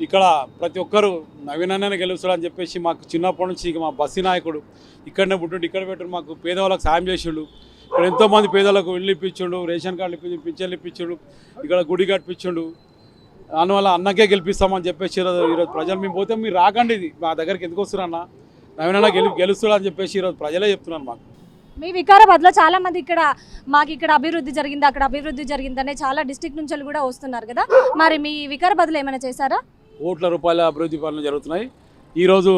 ఇక్కడ ప్రతి ఒక్కరు నవీనన్ననే గెలుస్తాడని చెప్పేసి మాకు చిన్నప్పటి నుంచి ఇక మా బస్సు నాయకుడు ఇక్కడనే పుట్టిండు, ఇక్కడ పెట్టిండు, మాకు పేదవాళ్ళకి సాయం చేసిండు. ఇక్కడ ఎంతోమంది పేదలకు ఇల్లు ఇప్పించిండు, రేషన్ కార్డులు ఇప్పించు, పింఛన్లు ఇప్పించిండు, ఇక్కడ గుడి కట్టించిండు. అందువల్ల అన్నకే గెలిపిస్తామని చెప్పేసి ఈరోజు ప్రజలు మేము పోతే మీరు రాకండి, ఇది మా దగ్గరికి ఎందుకు వస్తున్నారన్న, నవీనన్న గెలుస్తాడు అని చెప్పేసి ఈరోజు ప్రజలే చెప్తున్నారు. మాకు మీ వికారాబాద్లో చాలా మంది మాకు ఇక్కడ అభివృద్ధి జరిగింది, అక్కడ అభివృద్ధి జరిగిందనే చాలా డిస్ట్రిక్ట్ నుంచి కూడా వస్తున్నారు కదా, మరి మీ వికారాబాద్లో ఏమైనా చేశారా? కోట్ల రూపాయల అభివృద్ధి పనులు జరుగుతున్నాయి. ఈరోజు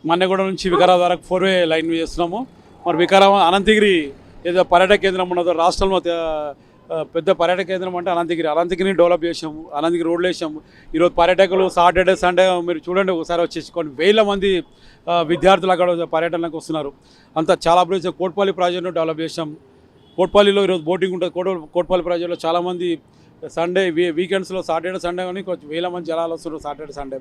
మన్నెగూడ నుంచి వికారాబాద్ వరకు 4-వే లైన్ చేస్తున్నాము. మరి వికారాబాద్ అనంతగిరి ఏదో పర్యాటక కేంద్రం ఉన్నదో రాష్ట్రంలో పెద్ద పర్యాటక కేంద్రం అంటే అనంతగిరిని డెవలప్ చేసాము, అనంతగిరి రోడ్లు వేసాము. ఈరోజు పర్యాటకులు సాటర్డే సండే మీరు చూడండి ఒకసారి వచ్చేసి కొన్ని వేల మంది విద్యార్థులు అక్కడ పర్యటనకు వస్తున్నారు. అంతా చాలా అభివృద్ధి. కోట్పల్లి ప్రాజెక్టును డెవలప్ చేసాం. కోట్పల్లిలో ఈరోజు బోటింగ్ ఉంటుంది. కోట్పల్లి ప్రాజెక్టులో చాలామంది సండే వీకెండ్స్లో సాటర్డే సండే కానీ కొంచెం వేల మంది జనాలు వస్తున్నారు. సాటర్డే సండే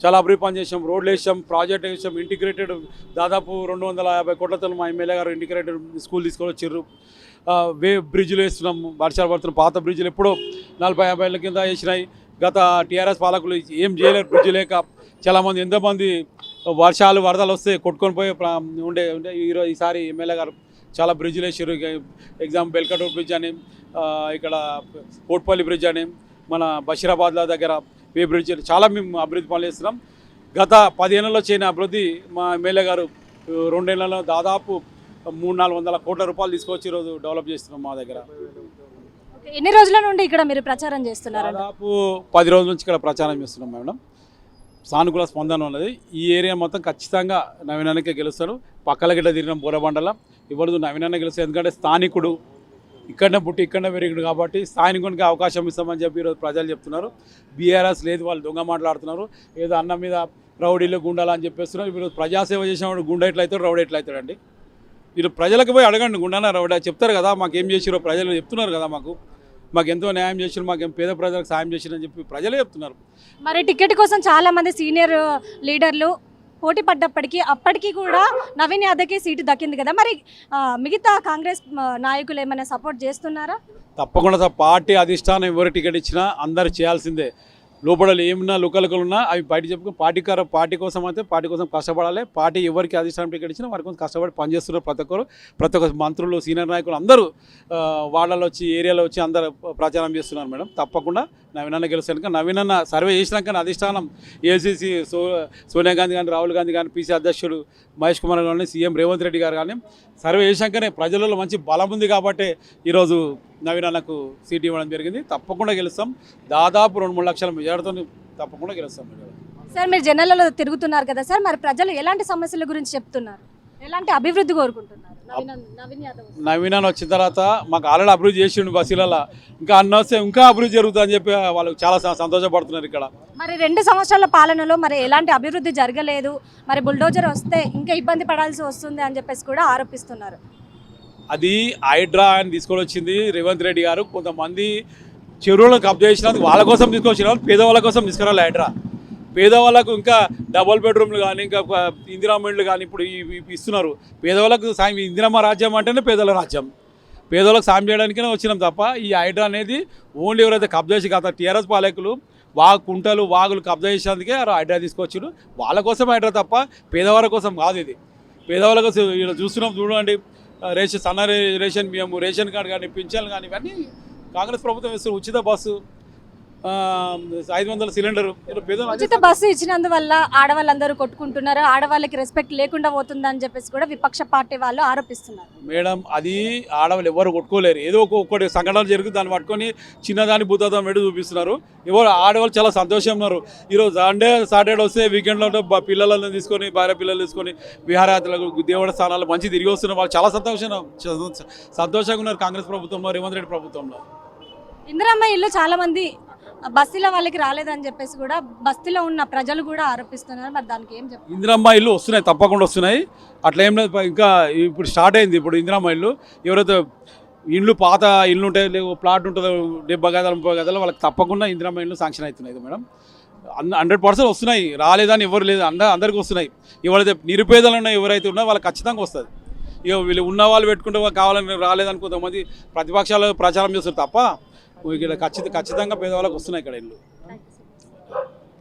చాలా అభివృద్ధి పని చేసాం, రోడ్లు వేసాం, ప్రాజెక్ట్ వేసాం. ఇంటిగ్రేటెడ్ దాదాపు 250 కోట్లతో మా ఎమ్మెల్యే గారు ఇంటిగ్రేటెడ్ స్కూల్ తీసుకొని వచ్చారు. బ్రిడ్జ్లు వేస్తున్నాం, వర్షాలు పడుతున్నాం. పాత బ్రిడ్జ్లు ఎప్పుడో 40-50 ఏళ్ళ కింద వేసినాయి. గత టీఆర్ఎస్ పాలకులు ఏం చేయలేరు, బ్రిడ్జ్ లేక చాలామంది ఎంతోమంది వర్షాలు వరదలు వస్తే కొట్టుకొని పోయి ఉండే ఈసారి ఎమ్మెల్యే గారు చాలా బ్రిడ్జ్లు వేసారు. ఎగ్జాంపుల్ బెల్కటూర్ బ్రిడ్జ్ అని, ఇక్కడ కోట్పల్లి బ్రిడ్జ్ అని, మన బషీరాబాద్ల దగ్గర వే బ్రిడ్జ్ చాలా మేము అభివృద్ధి పనులు చేస్తున్నాం. గత 10 ఏళ్లలో చేయని అభివృద్ధి మా ఎమ్మెల్యే గారు 2 ఏళ్లలో దాదాపు 300-400 కోట్ల రూపాయలు తీసుకొచ్చి ఈరోజు డెవలప్ చేస్తున్నాం మా దగ్గర. ఎన్ని రోజుల నుండి ఇక్కడ మీరు ప్రచారం చేస్తున్నారు? దాదాపు 10 రోజుల నుంచి ఇక్కడ ప్రచారం చేస్తున్నాం మేడం. సానుకూల స్పందన ఉన్నది. ఈ ఏరియా మొత్తం ఖచ్చితంగా నవీనన్నకే గెలుస్తారు. పక్కల గిట్ట తిరిగిన బోరబండల ఎవరు నవీనన్న గెలుస్తారు. ఎందుకంటే స్థానికుడు ఇక్కడనే పుట్టి ఇక్కడనే పెరిగిండు కాబట్టి స్థానికునికి అవకాశం ఇస్తామని చెప్పి ఈరోజు ప్రజలు చెప్తున్నారు. బీఆర్ఎస్ లేదు, వాళ్ళు దొంగ మాట్లాడుతున్నారు. ఏదో అన్న మీద రౌడీలు గుండాలు అని చెప్పేస్తున్నారు. ఈరోజు ప్రజాసేవ చేసినప్పుడు గుండా ఎట్లయితాడు, రౌడీ ఎట్లయితాడండి? మీరు ప్రజలకు పోయి అడగండి, గుండానా రౌడీ చెప్తారు కదా. మాకేం చేసిరో ప్రజలు చెప్తున్నారు కదా. మాకు ఎంతో న్యాయం చేసిరు, మాకేం పేద ప్రజలకు సాయం చేసిరని చెప్పి ప్రజలే చెప్తున్నారు. మరి టికెట్ కోసం చాలామంది సీనియర్ లీడర్లు పోటీ పడ్డప్పటికీ అప్పటికీ కూడా నవీన్ యాదవ్కి సీటు దక్కింది కదా, మరి మిగతా కాంగ్రెస్ నాయకులు ఏమైనా సపోర్ట్ చేస్తున్నారా? తప్పకుండా పార్టీ అధిష్టానం ఎవరు టికెట్ ఇచ్చినా అందరు చేయాల్సిందే. లోపల ఏమన్నా లుకలుకలు ఉన్నా అవి బయట చెప్పుకుని పార్టీ కోసం అయితే పార్టీ కోసం కష్టపడాలి. పార్టీ ఎవరికి అధిష్టానం టికెట్ ఇచ్చినా వారి కోసం కష్టపడి పనిచేస్తున్నారు ప్రతి ఒక్క మంత్రులు, సీనియర్ నాయకులు అందరూ వాళ్ళలో వచ్చి ఏరియాలో వచ్చి అందరూ ప్రచారం చేస్తున్నారు మేడం. తప్పకుండా నవీనన్న గెలుస్తాను. నవీనన్న సర్వే చేసినాక అధిష్టానం ఏఐసీసీ సోనియా గాంధీ కానీ, రాహుల్ గాంధీ కానీ, పీసీ అధ్యక్షుడు మహేష్ కుమార్ కానీ, సీఎం రేవంత్ రెడ్డి గారు కానీ సర్వే చేసినాకనే ప్రజలలో మంచి బలం ఉంది కాబట్టి ఈరోజు నవీనన్నకు సీట్ ఇవ్వడం జరిగింది. తప్పకుండా గెలుస్తాం. దాదాపు 2-3 లక్షల మెజార్టీతో తప్పకుండా గెలుస్తాం. సార్ మీరు జనాలలో తిరుగుతున్నారు కదా సార్, మరి ప్రజలు ఎలాంటి సమస్యల గురించి చెప్తున్నారు, ఎలాంటి అభివృద్ధి కోరుకుంటున్నారు? నవీనన్న వచ్చిన తర్వాత మాకు ఆల్రెడీ అభివృద్ధి చేసిండు బస్సులలో, ఇంకా అన్న వస్తే ఇంకా అభివృద్ధి జరుగుతుందని చెప్పి వాళ్ళు చాలా సంతోషపడుతున్నారు. ఇక్కడ మరి 2 సంవత్సరాల పాలనలో మరి ఎలాంటి అభివృద్ధి జరగలేదు, మరి బుల్డోజర్ వస్తే ఇంకా ఇబ్బంది పడాల్సి వస్తుంది అని చెప్పేసి కూడా ఆరోపిస్తున్నారు. అది హైడ్రా అని తీసుకొని వచ్చింది రేవంత్ రెడ్డి గారు. కొంతమంది చెరువులను కబ్జా చేసినందుకు వాళ్ళ కోసం తీసుకొచ్చిన, పేదవాళ్ళ కోసం తీసుకురాలి హైడ్రా. పేదవాళ్ళకు ఇంకా డబుల్ బెడ్రూమ్లు కానీ, ఇంకా ఇందిరామెండ్లు కానీ ఇప్పుడు ఇస్తున్నారు. పేదవాళ్ళకు సాయం, ఇందిరమ్మ రాజ్యం అంటేనే పేదల రాజ్యం. పేదవాళ్ళకు సాయం చేయడానికే వచ్చినాం తప్ప ఈ హైడ్రా అనేది ఓన్లీ ఎవరైతే కబ్జా చేసి గత టీఆర్ఎస్ పాలకులు కుంటలు వాగులు కబ్జా చేసేందుకే హైడ్రా తీసుకొచ్చారు. వాళ్ళ కోసం హైడ్రా తప్ప పేదవాళ్ళ కోసం కాదు. ఇది పేదవాళ్ళ కోసం ఇలా చూస్తున్నాం. చూడండి, సన్న రేషన్ బియ్యము, రేషన్ కార్డు కానీ, పింఛన్లు కానీ ఇవన్నీ కాంగ్రెస్ ప్రభుత్వం ఇస్తారు. ఉచిత బస్సు, 500 సిలిండరు. ఉచిత బస్సు ఇచ్చినందువల్ల ఆడవాళ్ళందరూ కొట్టుకుంటున్నారు, ఆడవాళ్ళకి రెస్పెక్ట్ లేకుండా పోతుందని చెప్పేసి కూడా విపక్ష పార్టీ వాళ్ళు ఆరోపిస్తున్నారు. మేడం, అది ఆడవాళ్ళు ఎవరు కొట్టుకోలేరు. ఏదో ఒక్కొక్కటి సంఘటన జరుగుతుంది, దాన్ని పట్టుకొని చిన్నదాన్ని భూతాతం పెట్టి చూపిస్తున్నారు. ఎవరు ఆడవాళ్ళు చాలా సంతోషంగా ఉన్నారు. ఈరోజు సాటర్డే వస్తే వీకెండ్లో పిల్లలను తీసుకొని, భార్య పిల్లలు తీసుకొని విహారయాత్రలకు, దేవుడి స్థానాలు మంచి తిరిగి వస్తున్నారు. వాళ్ళు చాలా సంతోషంగా ఉన్నారు కాంగ్రెస్ ప్రభుత్వంలో, రేవంత్ రెడ్డి ప్రభుత్వంలో. ఇందిరమ్మ ఇల్లు చాలా మంది బస్తీలో వాళ్ళకి రాలేదని చెప్పేసి కూడా బస్తీలో ఉన్న ప్రజలు కూడా ఆరోపిస్తున్నారు. మరి దానికి ఏం చెప్తారు? ఇందిరమ్మ ఇల్లు వస్తున్నాయి, తప్పకుండా వస్తున్నాయి. అట్లా ఏం లేదు. ఇంకా ఇప్పుడు స్టార్ట్ అయింది ఇప్పుడు ఇందిరమ్మ ఇల్లు. ఎవరైతే ఇండ్లు పాత ఇల్లు ఉంటాయి, ప్లాట్ ఉంటుందో 70 గదాలు 30 గదాలు, వాళ్ళకి తప్పకుండా ఇందిరమ్మ ఇల్లు శాంక్షన్ అవుతున్నాయి మేడం. 100% వస్తున్నాయి. రాలేదని ఎవరు లేదు, అందరికీ వస్తున్నాయి. ఎవరైతే నిరుపేదలు ఉన్నాయి, ఎవరైతే ఉన్నారో వాళ్ళకి ఖచ్చితంగా వస్తుంది. ఇక వీళ్ళు ఉన్న వాళ్ళు పెట్టుకుంటే కావాలని రాలేదని కొంతమంది ప్రతిపక్షాలు ప్రచారం చేస్తారు తప్ప ఇక్కడ ఖచ్చితంగా పేదవాళ్ళకి వస్తున్నాయి ఇక్కడ ఇల్లు.